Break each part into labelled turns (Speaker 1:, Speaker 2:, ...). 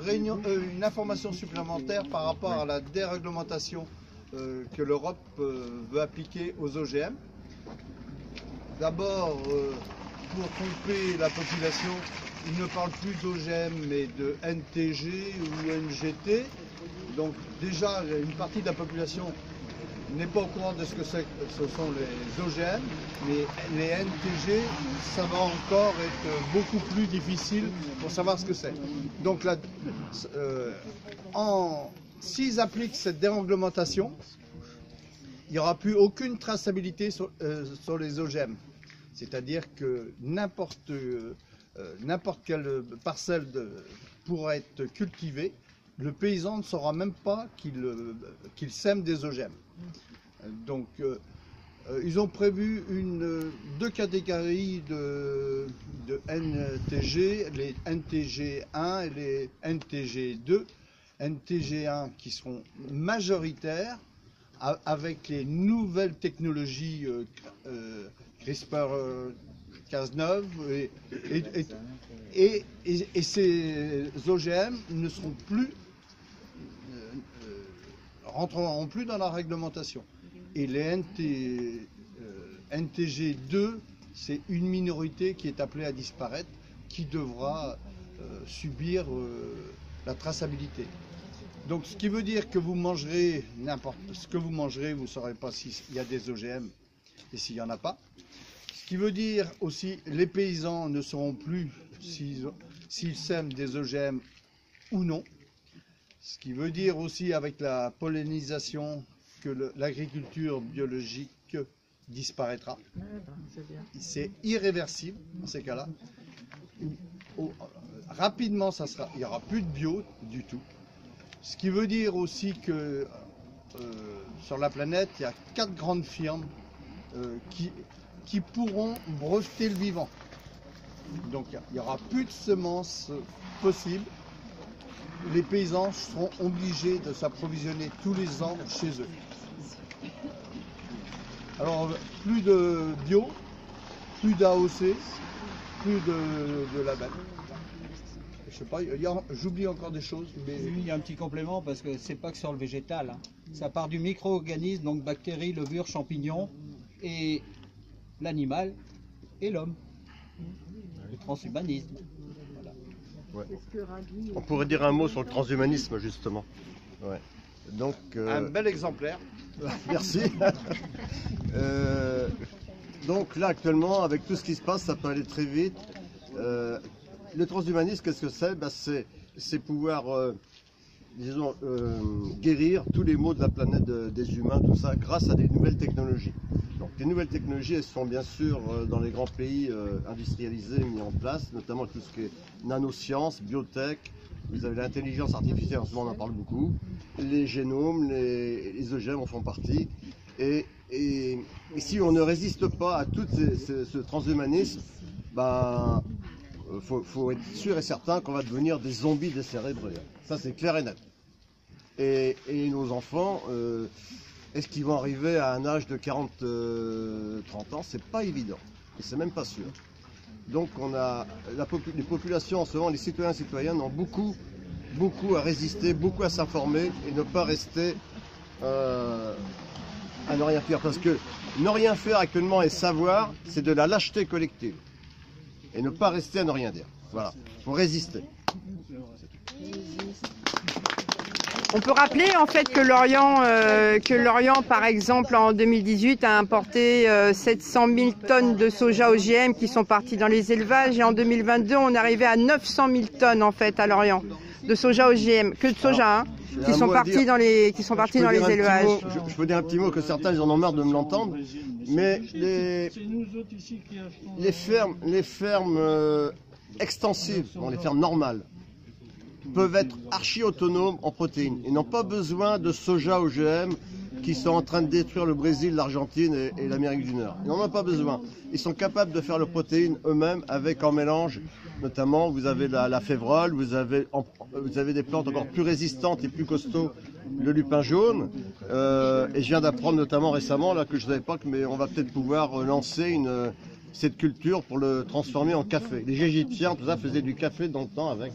Speaker 1: une information supplémentaire par rapport à la déréglementation que l'Europe veut appliquer aux OGM. D'abord, pour tromper la population, ils ne parlent plus d'OGM mais de NTG ou NGT. Donc déjà, une partie de la population n'est pas au courant de ce que ce sont les OGM, mais les NTG, ça va encore être beaucoup plus difficile pour savoir ce que c'est. Donc là, s'ils appliquent cette déréglementation, il n'y aura plus aucune traçabilité sur les OGM. C'est-à-dire que n'importe quelle parcelle pourra être cultivée, le paysan ne saura même pas qu'il sème des OGM. Donc, ils ont prévu deux catégories de NTG, les NTG1 et les NTG2. NTG1 qui seront majoritaires avec les nouvelles technologies CRISPR-Cas9 et ces OGM ne seront plus rentreront plus dans la réglementation. Et les NTG2, c'est une minorité qui est appelée à disparaître, qui devra subir la traçabilité. Donc ce qui veut dire que vous mangerez n'importe ce que vous mangerez, vous ne saurez pas s'il y a des OGM et s'il n'y en a pas. Ce qui veut dire aussi les paysans ne sauront plus s'ils sèment des OGM ou non. Ce qui veut dire aussi avec la pollinisation que l'agriculture biologique disparaîtra. C'est irréversible dans ces cas-là. Rapidement, il n'y aura plus de bio du tout. Ce qui veut dire aussi que sur la planète, il y a 4 grandes firmes qui pourront breveter le vivant. Donc il n'y aura plus de semences possibles. Les paysans seront obligés de s'approvisionner tous les ans chez eux. Alors, plus de bio, plus d'AOC, plus de label. Je sais pas, j'oublie encore des choses. Mais...
Speaker 2: Il y a un petit complément parce que c'est pas que sur le végétal. Hein. Ça part du micro-organisme, donc bactéries, levures, champignons, et l'animal et l'homme. Le transhumanisme.
Speaker 3: Ouais. On pourrait dire un mot sur le transhumanisme justement. Ouais. Donc,
Speaker 1: un bel exemplaire.
Speaker 3: Merci. Donc là actuellement avec tout ce qui se passe ça peut aller très vite. Le transhumanisme qu'est-ce que c'est? C'est pouvoir disons, guérir tous les maux de la planète des humains, tout ça grâce à des nouvelles technologies. Donc les nouvelles technologies, elles sont bien sûr dans les grands pays industrialisés, mis en place, notamment tout ce qui est nanosciences, biotech, vous avez l'intelligence artificielle, en ce moment on en parle beaucoup, les génomes, les OGM en font partie, et si on ne résiste pas à tout ce transhumanisme, ben, faut être sûr et certain qu'on va devenir des zombies décérébrés. Ça c'est clair et net. Et nos enfants... est-ce qu'ils vont arriver à un âge de 40-30 ans? C'est pas évident. Et c'est même pas sûr. Donc on a les populations en ce moment, les citoyens et citoyennes ont beaucoup à résister, beaucoup à s'informer et ne pas rester à ne rien faire. Parce que ne rien faire actuellement et savoir, c'est de la lâcheté collective. Et ne pas rester à ne rien dire. Voilà. Il faut résister.
Speaker 4: On peut rappeler en fait que l'Orient, par exemple, en 2018 a importé 700 000 tonnes de soja OGM qui sont partis dans les élevages, et en 2022 on est arrivé à 900 000 tonnes en fait à l'Orient de soja OGM, que de soja, qui sont partis dans les élevages.
Speaker 3: Je peux dire un petit mot que certains ils en ont marre de me l'entendre, mais les fermes extensives, les fermes normales, peuvent être archi-autonomes en protéines. Ils n'ont pas besoin de soja OGM qui sont en train de détruire le Brésil, l'Argentine et l'Amérique du Nord. Ils n'en ont pas besoin. Ils sont capables de faire leurs protéines eux-mêmes avec en mélange. Notamment, vous avez la févrole, vous avez des plantes encore plus résistantes et plus costauds, le lupin jaune. Et je viens d'apprendre notamment récemment, là que je ne savais pas, mais on va peut-être pouvoir lancer cette culture pour le transformer en café. Les Égyptiens, tout ça, faisaient du café dans le temps avec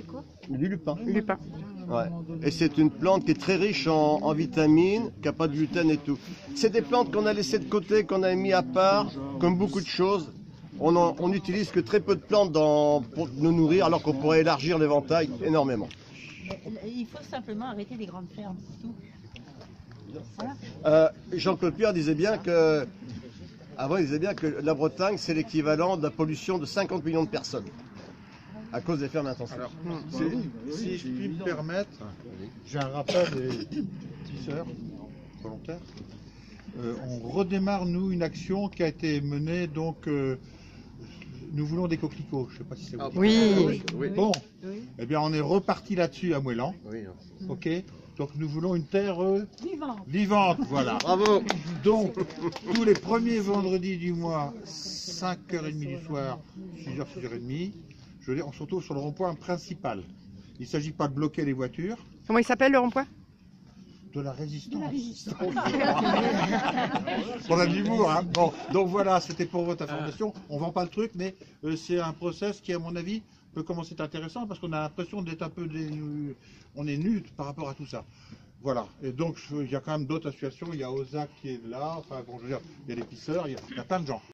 Speaker 5: quoi?
Speaker 3: du lupin.
Speaker 4: Lupin.
Speaker 3: Ouais. Et c'est une plante qui est très riche en vitamines, qui n'a pas de gluten et tout. C'est des plantes qu'on a laissées de côté, qu'on a mis à part, comme beaucoup de choses. On n'utilise que très peu de plantes pour nous nourrir, alors qu'on pourrait élargir l'éventail énormément.
Speaker 5: Il faut simplement arrêter les grandes fermes, c'est tout.
Speaker 3: Jean-Claude Pierre disait bien que, avant, il disait bien que la Bretagne, c'est l'équivalent de la pollution de 50 millions de personnes, à cause des fermes intensives.
Speaker 6: Alors, si je puis me permettre, j'ai un rappel des tisseurs volontaires. On redémarre, nous, une action qui a été menée, donc, nous voulons des coquelicots. Je ne sais pas si c'est vous.
Speaker 4: Oui.
Speaker 6: Bon, eh bien, on est reparti là-dessus à Moëlan. Ok. Donc, nous voulons une terre vivante, voilà.
Speaker 3: Bravo.
Speaker 6: Donc, tous les premiers vendredis du mois, 5h30 du soir, 6h, 6h30, on se retrouve sur le rond-point principal. Il ne s'agit pas de bloquer les voitures.
Speaker 4: Comment il s'appelle le rond-point?
Speaker 6: De la résistance. On a de l'humour, hein. Bon, donc voilà, c'était pour votre information. On vend pas le truc, mais c'est un process qui, à mon avis, peut commencer à être intéressant parce qu'on a l'impression d'être un peu on est nus par rapport à tout ça. Voilà. Et donc il y a quand même d'autres associations. Il y a OSAC qui est là. Enfin bon, je veux dire, il y a les pisseurs, il y a plein de gens.